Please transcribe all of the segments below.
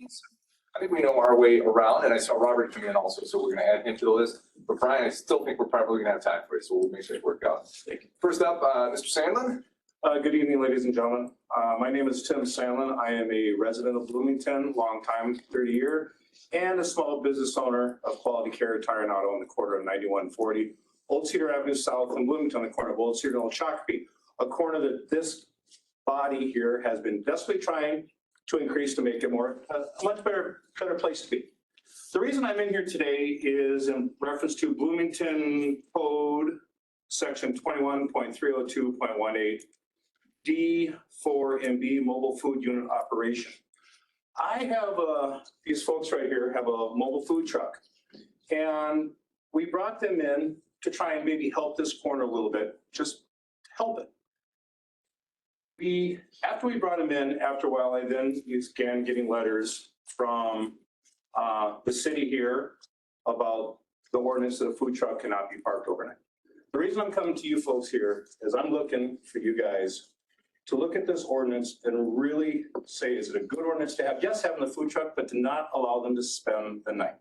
meetings. I think we know our way around, and I saw Robert come in also, so we're gonna add him to the list. But Brian, I still think we're probably gonna have time for it, so we'll make sure it works out. First up, Mr. Sandlin. Good evening, ladies and gentlemen. My name is Tim Sandlin. I am a resident of Bloomington, long time, 30 year, and a small business owner of Quality Care Tire and Auto on the corner of 9140 Old Cedar Avenue South in Bloomington, on the corner of Old Cedar and Old Shakopee, a corner that this body here has been desperately trying to increase to make it more a much better place to be. The reason I'm in here today is in reference to Bloomington Code Section 21.302.18 D4 and B mobile food unit operation. I have these folks right here have a mobile food truck, and we brought them in to try and maybe help this corner a little bit, just help it. After we brought them in, after a while, I then began getting letters from the city here about the ordinance that a food truck cannot be parked overnight. The reason I'm coming to you folks here is I'm looking for you guys to look at this ordinance and really say, is it a good ordinance to have? Yes, having the food truck, but to not allow them to spend the night.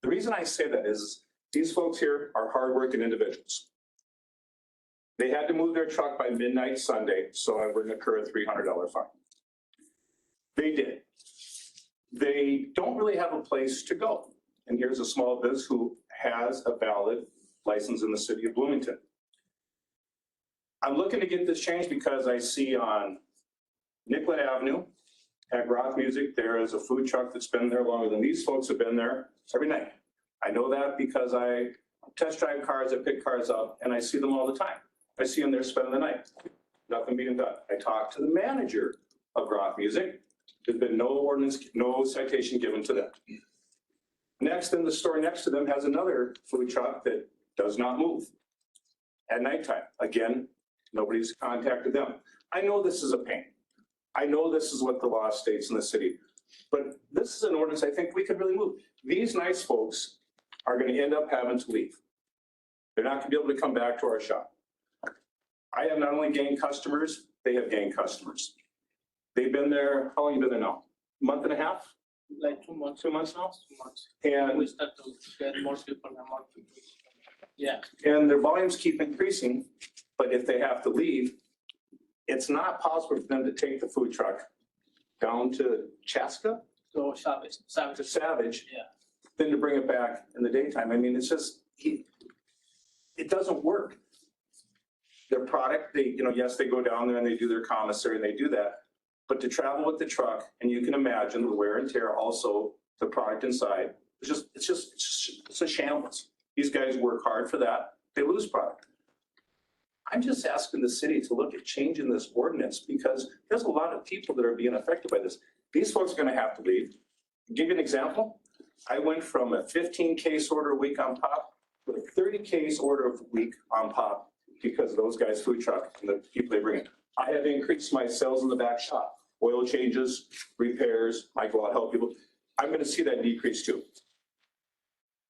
The reason I say that is these folks here are hardworking individuals. They had to move their truck by midnight Sunday, so I would incur a $300 fine. They did. They don't really have a place to go. And here's a small business who has a valid license in the city of Bloomington. I'm looking to get this changed because I see on Nicollet Avenue at Rock Music, there is a food truck that's been there longer than these folks have been there every night. I know that because I test drive cars, I pick cars up, and I see them all the time. I see them there spending the night. Nothing being done. I talked to the manager of Rock Music. There's been no ordinance, no citation given to them. Next, in the store next to them has another food truck that does not move at nighttime. Again, nobody's contacted them. I know this is a pain. I know this is what the law states in the city, but this is an ordinance I think we could really move. These nice folks are going to end up having to leave. They're not going to be able to come back to our shop. I have not only gained customers, they have gained customers. They've been there, how long have you been there now? A month and a half? Like 2 months. 2 months now? 2 months. And we start to get more people and more people. Yeah. And their volumes keep increasing, but if they have to leave, it's not possible for them to take the food truck down to Chaska, So Savage. to Savage, Yeah. then to bring it back in the daytime. I mean, it's just, it doesn't work. Their product, yes, they go down there and they do their commissary and they do that. But to travel with the truck, and you can imagine the wear and tear, also the product inside, it's a shambles. These guys work hard for that. They lose product. I'm just asking the city to look at changing this ordinance because there's a lot of people that are being affected by this. These folks are going to have to leave. I'll give you an example. I went from a 15 case order a week on pop to a 30 case order a week on pop because of those guys' food truck and the people they bring in. I have increased my sales in the back shop. Oil changes, repairs, I go out help people. I'm going to see that decrease too.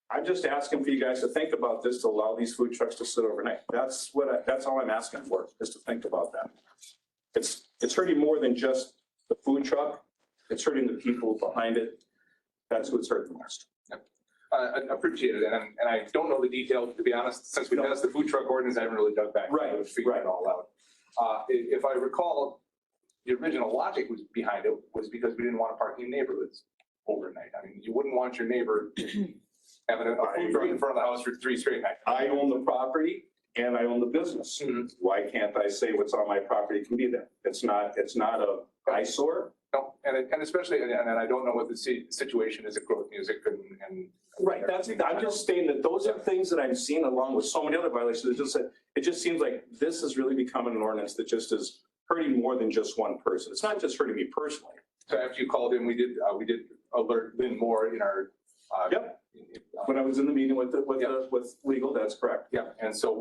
I'm just asking for you guys to think about this, to allow these food trucks to sit overnight. That's all I'm asking for, is to think about that. It's hurting more than just the food truck. It's hurting the people behind it. That's what's hurting the most. I appreciate it, and I don't know the details, to be honest. Since we passed the food truck ordinance, I haven't really dug back to figure it all out. If I recall, the original logic was behind it was because we didn't want to park in neighborhoods overnight. I mean, you wouldn't want your neighbor having a food truck in front of the house for 3 straight nights. I own the property and I own the business. Mm-hmm. Why can't I say what's on my property can be there? It's not a eyesore. No, and especially, and I don't know what the situation is at Growth Music and Right, I'm just stating that those are things that I've seen along with so many other violations. It just seems like this is really becoming an ordinance that just is hurting more than just one person. It's not just hurting me personally. So after you called in, we did alert Lynn Moore in our. Yep. When I was in the meeting with legal, that's correct. Yeah, and so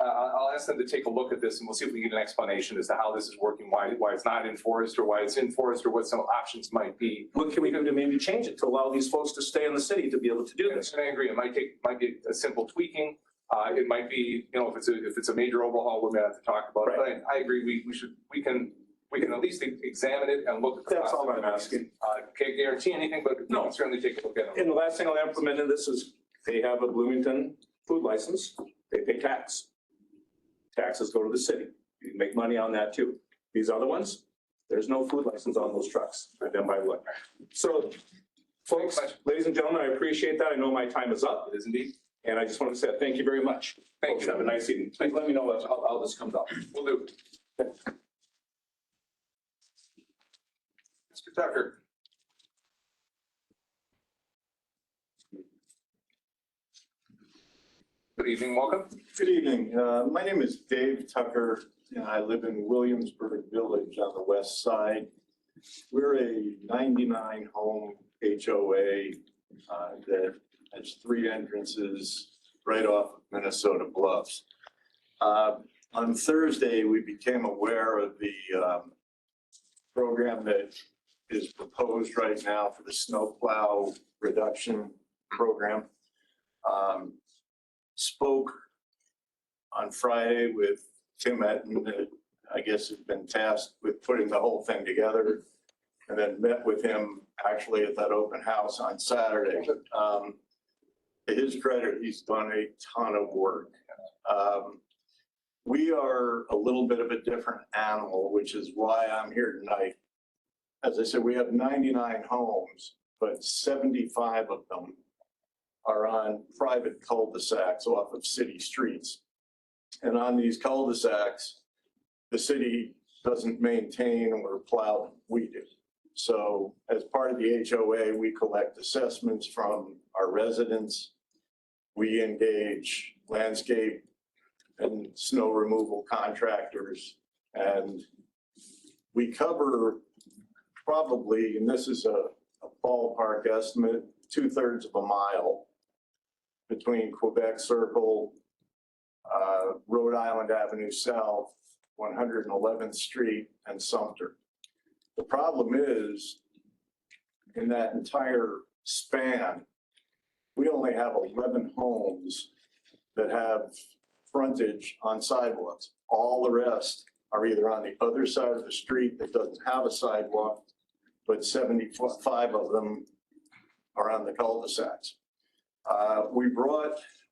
I'll ask them to take a look at this and we'll see if we can get an explanation as to how this is working, why it's not enforced or why it's enforced or what some options might be. What can we do to maybe change it to allow these folks to stay in the city to be able to do this? And I agree, it might be a simple tweaking. It might be, if it's a major overhaul, we're gonna have to talk about it. But I agree, we can we can at least examine it and look at the That's all I'm asking. Can't guarantee anything, but we No. can certainly take a look at it. And the last thing I'll implement in this is they have a Bloomington food license. They pay tax. Taxes go to the city. You can make money on that too. These other ones, there's no food license on those trucks. I've done by the way. So folks, ladies and gentlemen, I appreciate that. I know my time is up. It is indeed. And I just want to say thank you very much. Thank Folks, you. have a nice evening. Please let me know how this comes out. Will do. Mr. Tucker. Good evening, welcome. Good evening. My name is Dave Tucker, and I live in Williamsburg Village on the west side. We're a 99-home HOA that has 3 entrances right off of Minnesota Bluffs. On Thursday, we became aware of the program that is proposed right now for the snowplow reduction program. Spoke on Friday with Tim Etten, that I guess has been tasked with putting the whole thing together, and then met with him actually at that open house on Saturday. To his credit, he's done a ton of work. We are a little bit of a different animal, which is why I'm here tonight. As I said, we have 99 homes, but 75 of them are on private cul-de-sacs off of city streets. And on these cul-de-sacs, the city doesn't maintain or plow, we do. So as part of the HOA, we collect assessments from our residents. We engage landscape and snow removal contractors. And we cover probably, and this is a ballpark estimate, 2/3 of a mile between Quebec Circle, Rhode Island Avenue South, 111th Street, and Sumter. The problem is, in that entire span, we only have 11 homes that have frontage on sidewalks. All the rest are either on the other side of the street that doesn't have a sidewalk, but 75 of them are on the cul-de-sacs.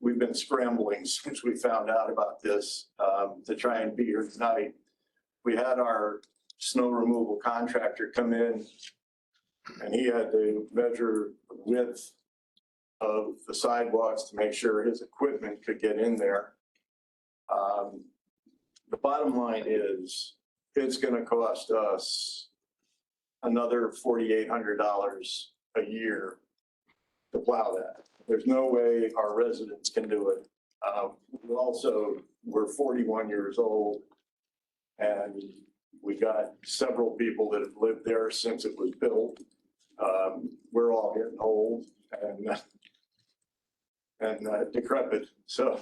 We've been scrambling since we found out about this to try and be here tonight. We had our snow removal contractor come in, and he had to measure the width of the sidewalks to make sure his equipment could get in there. The bottom line is, it's going to cost us another $4,800 a year to plow that. There's no way our residents can do it. We're 41 years old, and we got several people that have lived there since it was built. We're all getting old and decrepit. So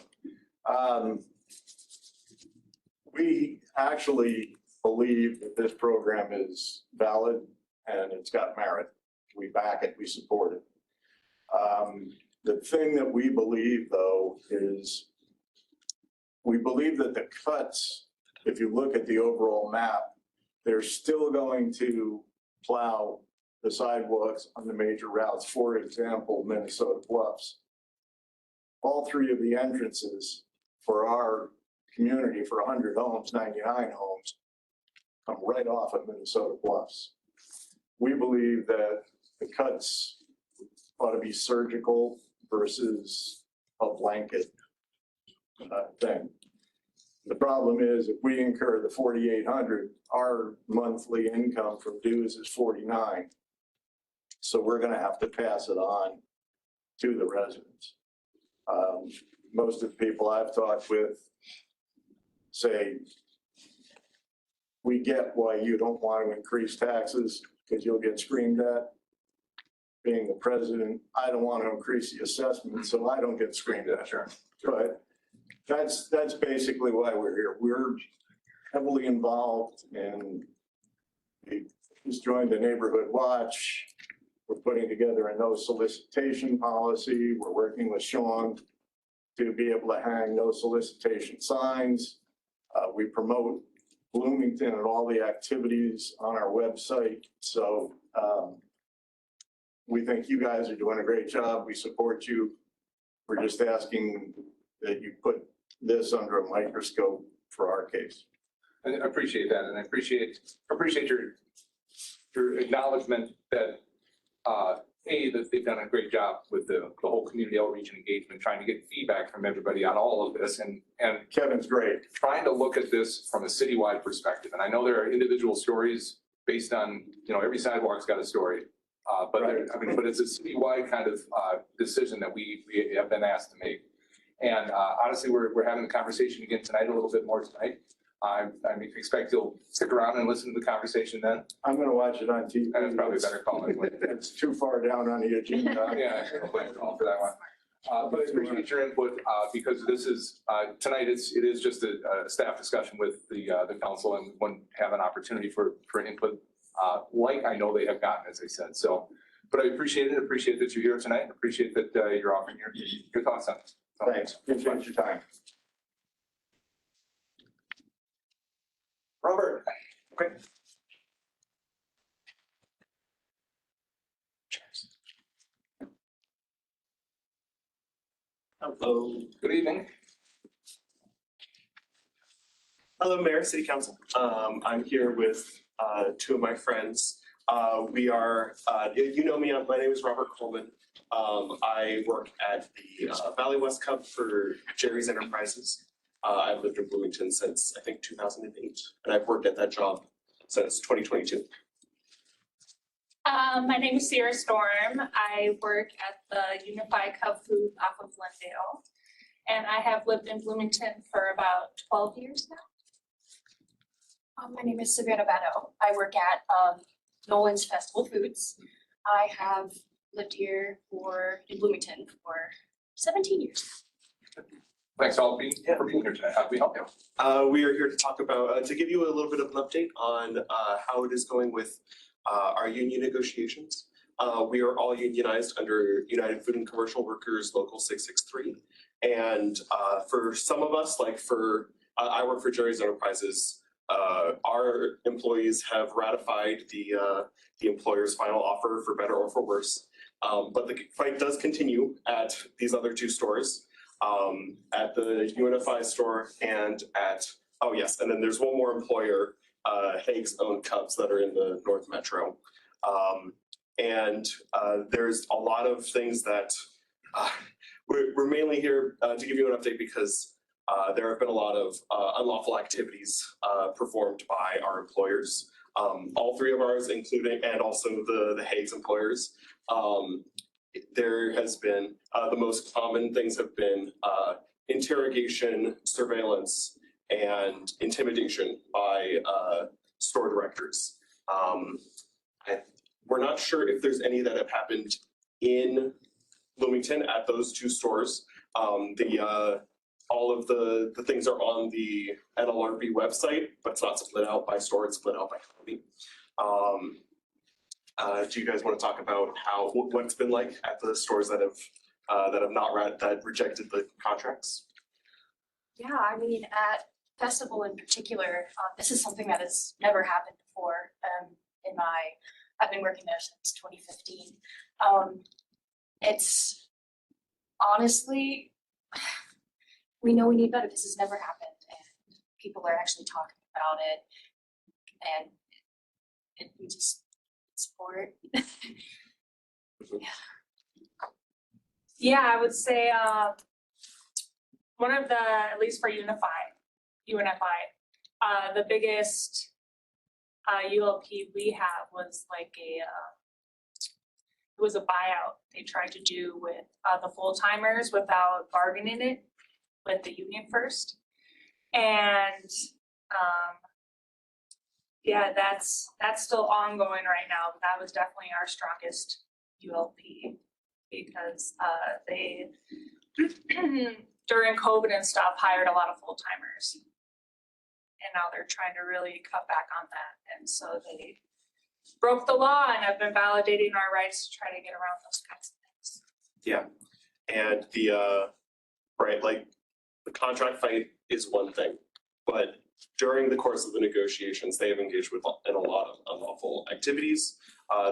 we actually believe that this program is valid and it's got merit. We back it, we support it. The thing that we believe, though, is we believe that the cuts, if you look at the overall map, they're still going to plow the sidewalks on the major routes. For example, Minnesota Bluffs. All 3 of the entrances for our community, for 100 homes, 99 homes, come right off of Minnesota Bluffs. We believe that the cuts ought to be surgical versus a blanket thing. The problem is, if we incur the $4,800, our monthly income from dues is $49. So we're going to have to pass it on to the residents. Most of the people I've talked with say, we get why you don't want to increase taxes because you'll get screamed at. Being the president, I don't want to increase the assessment, so I don't get screamed at. Sure. But that's basically why we're here. We're heavily involved in, we just joined the Neighborhood Watch. We're putting together a no solicitation policy. We're working with Sean to be able to hang no solicitation signs. We promote Bloomington and all the activities on our website. So we think you guys are doing a great job. We support you. We're just asking that you put this under a microscope for our case. I appreciate that, and I appreciate your acknowledgement that that they've done a great job with the whole community outreach and engagement, trying to get feedback from everybody on all of this, and Kevin's great. trying to look at this from a citywide perspective. And I know there are individual stories based on, every sidewalk's got a story. But but it's a citywide kind of decision that we have been asked to make. And honestly, we're having a conversation again tonight, a little bit more tonight. I expect you'll stick around and listen to the conversation then. I'm going to watch it on TV. And it's probably a better call anyway. It's too far down on the agenda. Yeah, I'll play a call for that one. But I appreciate your input because this is, tonight it is just a staff discussion with the council, and we wouldn't have an opportunity for input like I know they have gotten, as I said. So, but I appreciate it. Appreciate that you're here tonight. Appreciate that you're offering your thoughts on it. So, Thanks. Appreciate your time. Robert. Okay. Hello. Good evening. Hello, Mayor, City Council. I'm here with two of my friends. We are, you know me, my name is Robert Coleman. I work at the Valley West Cup for Jerry's Enterprises. I've lived in Bloomington since, I think, 2008, and I've worked at that job since 2022. My name is Sierra Storm. I work at the Unified Cub Food off of Glendale, and I have lived in Bloomington for about 12 years now. My name is Savannah Beto. I work at Nolan's Festival Foods. I have lived here in Bloomington for 17 years. Thanks all for being here tonight. How can we help you? We are here to talk about, to give you a little bit of an update on how it is going with our union negotiations. We are all unionized under United Food and Commercial Workers Local 663. And for some of us, like I work for Jerry's Enterprises, our employees have ratified the employer's final offer for better or for worse. But the fight does continue at these other two stores. At the UNFI store and and then there's one more employer, Hague's Own Cubs, that are in the North Metro. There's a lot of things that we're mainly here to give you an update because there have been a lot of unlawful activities performed by our employers. All three of ours, including, and also the Hague's employers. There has been, the most common things have been interrogation, surveillance, and intimidation by store directors. We're not sure if there's any that have happened in Bloomington at those two stores. All of the things are on the NLRB website, but it's not split out by store, it's split out by county. Do you guys want to talk about what it's been like at the stores that have rejected the contracts? Yeah, I mean, at Festival in particular, this is something that has never happened before. I've been working there since 2015. It's honestly, we know we need better. This has never happened, and people are actually talking about it, and we just support it. Yeah, I would say one of the, at least for UNFI, the biggest ULP we have was like it was a buyout they tried to do with the full timers without bargaining it with the union first. And yeah, that's still ongoing right now. But that was definitely our strongest ULP because they during COVID and stuff hired a lot of full timers. And now they're trying to really cut back on that. And so they broke the law and have been validating our rights to try to get around those kinds of things. Yeah, and the contract fight is one thing, But during the course of the negotiations, they have engaged in a lot of unlawful activities.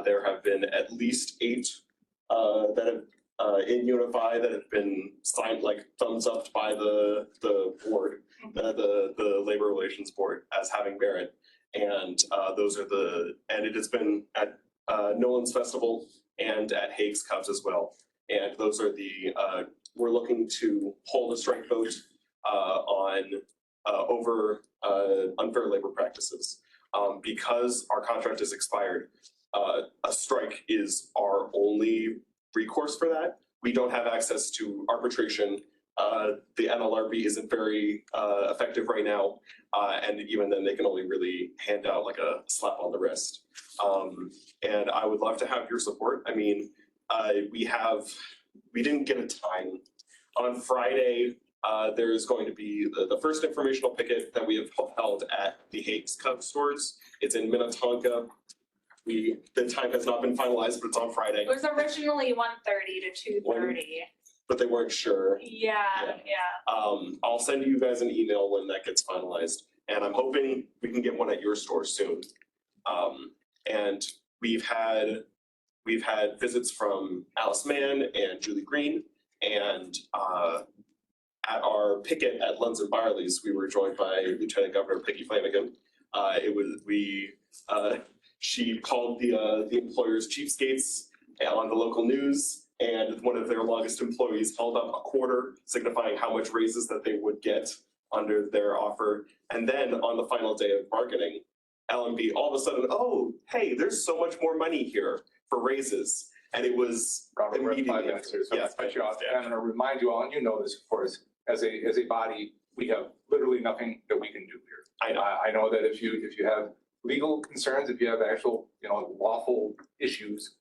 There have been at least 8 that have in Unify that have been signed, like thumbs up by the board, the Labor Relations Board as having merit. And those are and it has been at Nolan's Festival and at Hague's Cubs as well. And those are we're looking to hold a strike vote over unfair labor practices. Because our contract is expired, a strike is our only recourse for that. We don't have access to arbitration. The NLRB isn't very effective right now. And even then, they can only really hand out like a slap on the wrist. And I would love to have your support. I mean, we didn't get a time. On Friday, there is going to be the first informational picket that we have held at the Hague's Cubs stores. It's in Minnetonka. The time has not been finalized, but it's on Friday. It was originally 1:30 to 2:30. But they weren't sure. Yeah. I'll send you guys an email when that gets finalized, and I'm hoping we can get one at your store soon. And we've had visits from Alice Mann and Julie Green, and at our picket at Lunds and Barley's, we were joined by Lieutenant Governor Peggy Flanagan. She called the employers cheapskates on the local news, and one of their longest employees held up a quarter, signifying how much raises that they would get under their offer. And then on the final day of bargaining, LMB all of a sudden, oh, hey, there's so much more money here for raises. And it was Robert, we're at 5 immediately minutes here, so yes, I'll cut you off. yeah. I'm gonna remind you all, and you know this, of course, as a body, we have literally nothing that we can do here. I know. I know that if you have legal concerns, if you have actual, lawful issues,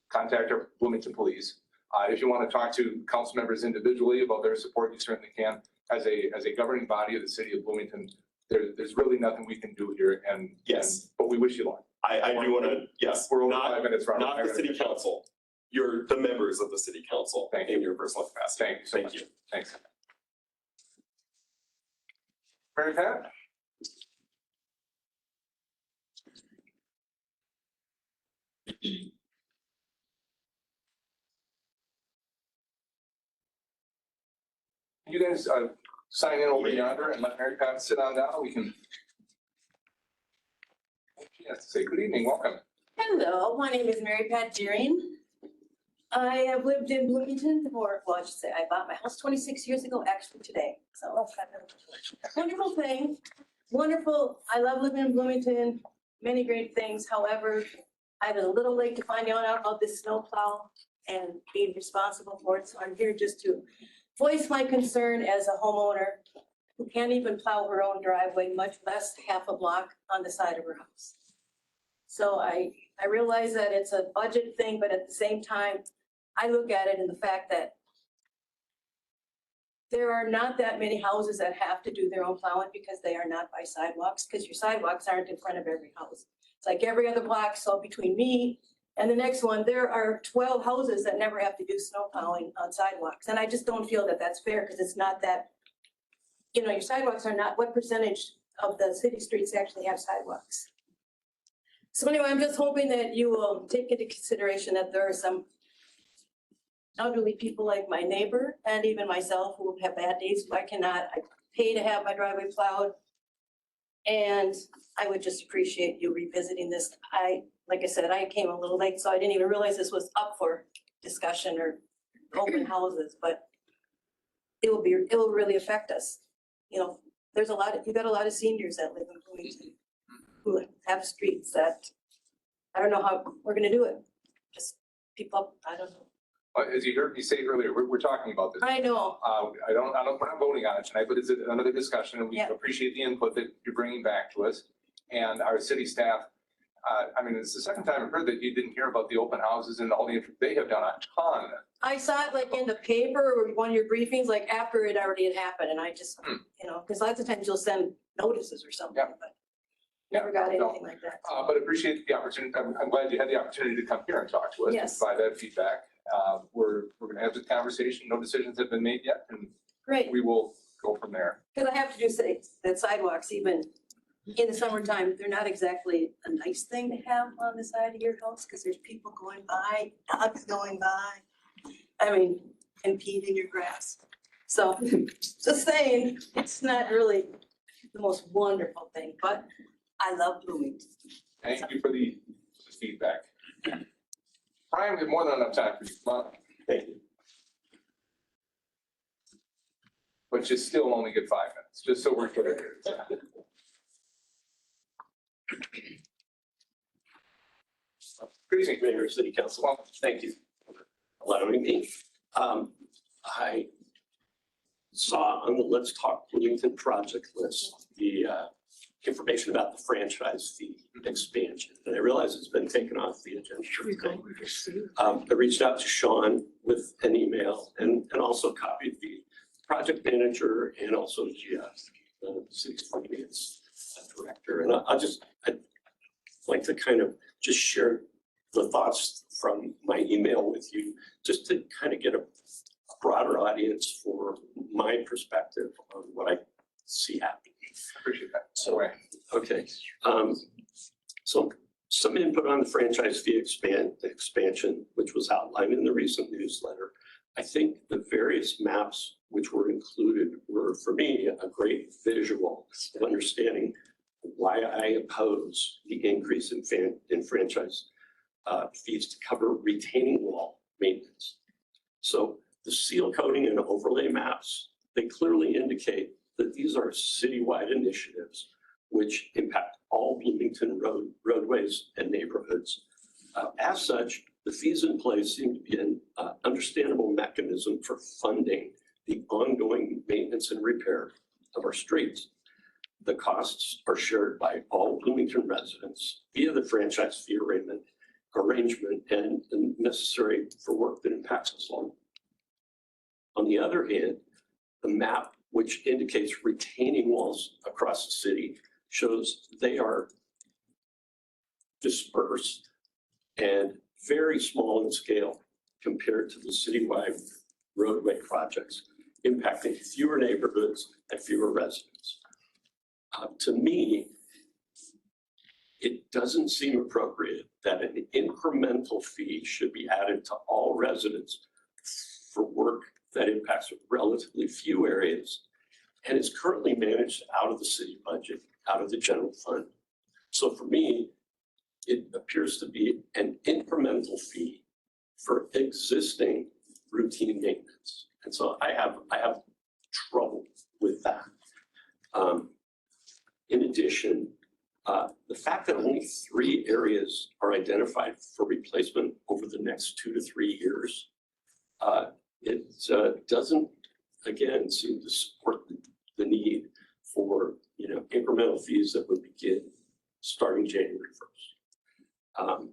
contact our Bloomington police. If you want to talk to council members individually about their support, you certainly can. As a governing body of the city of Bloomington, there's really nothing we can do here, but we wish you luck. I do want to, yes, We're over not 5 minutes, Robert. not the city council. You're the members of the city council Thank you. in your personal capacity. Thank you so much. Thank you. Thanks. Mary Pat? You guys sign in over yonder and let Mary Pat sit on down. We can. She has to say good evening, welcome. Hello, my name is Mary Pat Deering. I have lived in Bloomington for, well, I should say, I bought my house 26 years ago, actually today. So wonderful thing, wonderful. I love living in Bloomington, many great things. However, I was a little late to find out about this snowplow and being responsible for it. So I'm here just to voice my concern as a homeowner who can't even plow her own driveway, much less half a block on the side of her house. So I realize that it's a budget thing, but at the same time, I look at it in the fact that there are not that many houses that have to do their own plowing because they are not by sidewalks, because your sidewalks aren't in front of every house. It's like every other block, so between me and the next one, there are 12 houses that never have to do snow plowing on sidewalks. And I just don't feel that that's fair, because it's not that, your sidewalks are not, what percentage of the city streets actually have sidewalks? So anyway, I'm just hoping that you will take into consideration that there are some elderly people like my neighbor and even myself who have bad days. I pay to have my driveway plowed. And I would just appreciate you revisiting this. Like I said, I came a little late, so I didn't even realize this was up for discussion or open houses, but it will really affect us. You got a lot of seniors that live in Bloomington who have streets that, I don't know how we're gonna do it. Just people, I don't know. As you heard me say earlier, we're talking about this. I know, we're not voting on it tonight, but it's another discussion, and we Yeah. appreciate the input that you're bringing back to us. And our city staff, it's the second time I've heard that you didn't hear about the open houses and all they have done a ton. I saw it like in the paper or one of your briefings, like after it already had happened, and I just, because lots of times you'll send notices or something, Yeah. but never got anything like that. But appreciate the opportunity. I'm glad you had the opportunity to come here and talk to us. Yes. And provide that feedback. We're going to have this conversation. No decisions have been made yet, and Great, we will go from from there. Because I have to do say that sidewalks, even in the summertime, they're not exactly a nice thing to have on the side of your house because there's people going by, dogs going by. I mean, and peeing in your grass. So just saying, it's not really the most wonderful thing, but I love Bloomington. Thank you for the feedback. Brian, we have more than enough time for you. Come on. Thank you. But you still only get 5 minutes, just so we're clear. Good evening. Mayor, City Council, thank you for allowing me. I saw on the Let's Talk Bloomington project list, the information about the franchise fee expansion. And I realize it's been taken off the agenda. I reached out to Sean with an email and also copied the project manager and also Jeff, the city's finance director. And I'd like to kind of just share the thoughts from my email with you, just to kind of get a broader audience for my perspective on what I see happening. Appreciate that. So, okay. So some input on the franchise fee expansion, which was outlined in the recent newsletter. I think the various maps which were included were, for me, a great visual of understanding why I oppose the increase in franchise fees to cover retaining wall maintenance. So the seal coating and overlay maps, they clearly indicate that these are citywide initiatives which impact all Bloomington roadways and neighborhoods. As such, the fees in place seem to be an understandable mechanism for funding the ongoing maintenance and repair of our streets. The costs are shared by all Bloomington residents via the franchise fee arrangement and necessary for work that impacts us all. On the other hand, the map, which indicates retaining walls across the city, shows they are dispersed and very small in scale compared to the citywide roadway projects, impacting fewer neighborhoods and fewer residents. To me, it doesn't seem appropriate that an incremental fee should be added to all residents for work that impacts relatively few areas and is currently managed out of the city budget, out of the general fund. So for me, it appears to be an incremental fee for existing routine maintenance. And so I have trouble with that. In addition, the fact that only 3 areas are identified for replacement over the next 2 to 3 years, it doesn't, again, seem to support the need for incremental fees that would begin starting January 1st.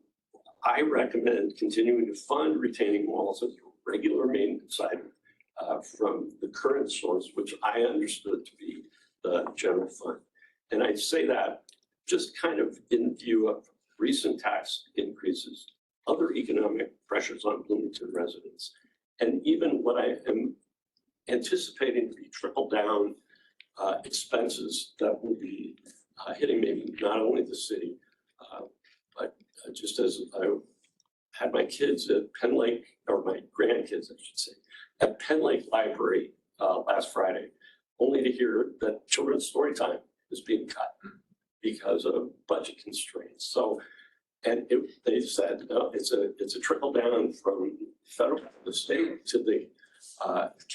I recommend continuing to fund retaining walls as a regular maintenance item from the current source, which I understood to be the general fund. And I say that just kind of in view of recent tax increases, other economic pressures on Bloomington residents, and even what I am anticipating to be trickle down expenses that will be hitting maybe not only the city, but just as I had my kids at Penn Lake, or my grandkids, I should say, at Penn Lake Library last Friday, only to hear that children's story time is being cut because of budget constraints. So, and they said it's a trickle down from the state to the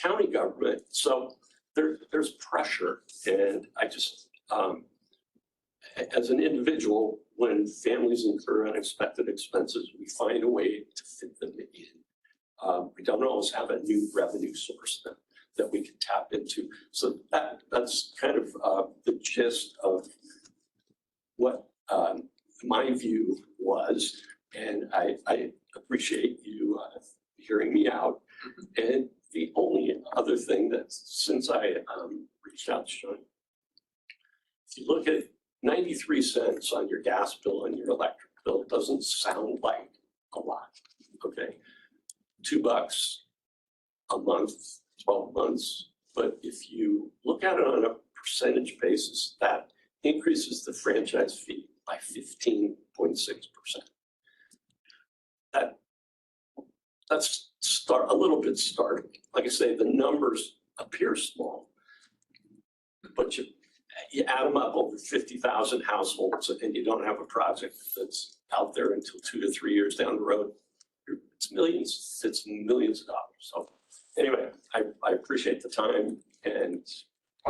county government. So there's pressure, and I just, as an individual, when families incur unexpected expenses, we find a way to fit them in. We don't always have a new revenue source that we can tap into. So that's kind of the gist of what my view was, and I appreciate you hearing me out. And the only other thing that, since I reached out to Sean, if you look at 93 cents on your gas bill and your electric bill, it doesn't sound like a lot, okay? $2 a month, 12 months. But if you look look at it on a percentage basis, that increases the franchise fee by 15.6%. That's a little bit startling. Like I say, the numbers appear small, but you add them up over 50,000 households and you don't have a project that's out there until 2 to 3 years down the road. It's millions of dollars. So anyway, I appreciate the time and,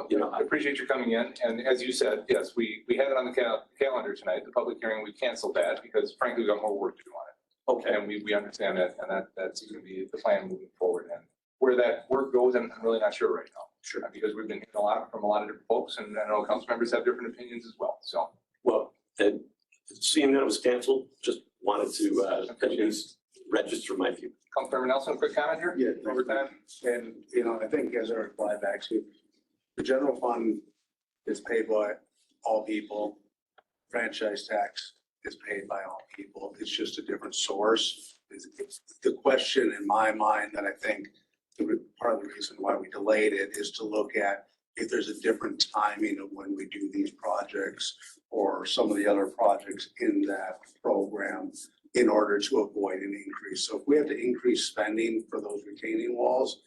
you know, I appreciate you coming in. And as you said, yes, we had it on the calendar tonight, the public hearing. We canceled that because frankly, we've got more work to do on it. okay. And we understand that, and that's going to be the plan moving forward. And where that work goes, I'm really not sure right now. Sure. Because we've been hearing a lot from a lot of different folks, and I know council members have different opinions as well. So, Well, and seeing that it was canceled, just wanted to at least register my view. Councilmember Nelson, quick comment here? Yeah, Over time. and, you know, I think as a reply back to, the general fund is paid by all people. Franchise tax is paid by all people. It's just a different source. It's the question in my mind that I think part of the reason why we delayed it is to look at if there's a different timing of when we do these projects or some of the other projects in that program in order to avoid an increase. So if we have to increase spending for those retaining walls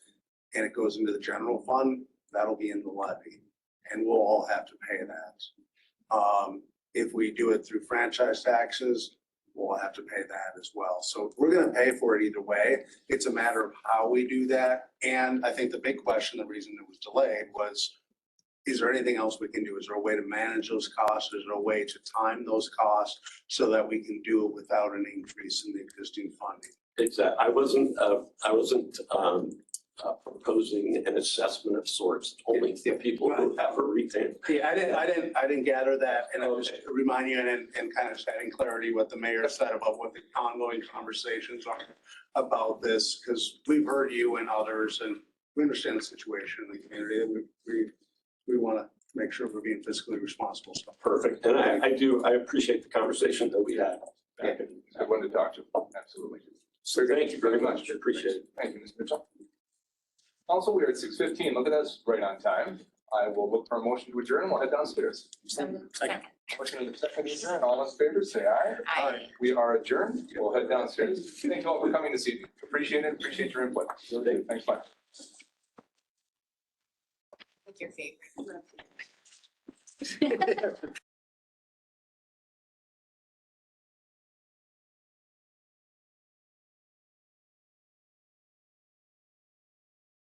and it goes into the general fund, that'll be in the levy and we'll all have to pay that. If we do it through franchise taxes, we'll have to pay that as well. So we're gonna pay for it either way. It's a matter of how we do that. And I think the big question, the reason it was delayed was, is there anything else we can do? Is there a way to manage those costs? Is there a way to time those costs so that we can do it without an increase in the existing funding? Exactly. I wasn't proposing an assessment of sorts, only for people who have a retail. Yeah, I didn't gather that, and I was remind you and kind of adding clarity what the mayor said about what the ongoing conversations are about this, because we've heard you and others, and we understand the situation in the community, and we want to make sure we're being fiscally responsible. So Perfect. And I appreciate the conversation that we had. I wanted to talk to you. Absolutely. So thank you very much. I appreciate it. Thank you, Mr. Mitchell. Also, we're at 6:15. Look at us, right on time. I will look for a motion to adjourn and we'll head downstairs. Second. Motion in the second to adjourn. All in favor, say aye. Aye. We are adjourned. We'll head downstairs. Thank you all for coming this evening. Appreciate it. Appreciate your input. Thanks much. With your favorite.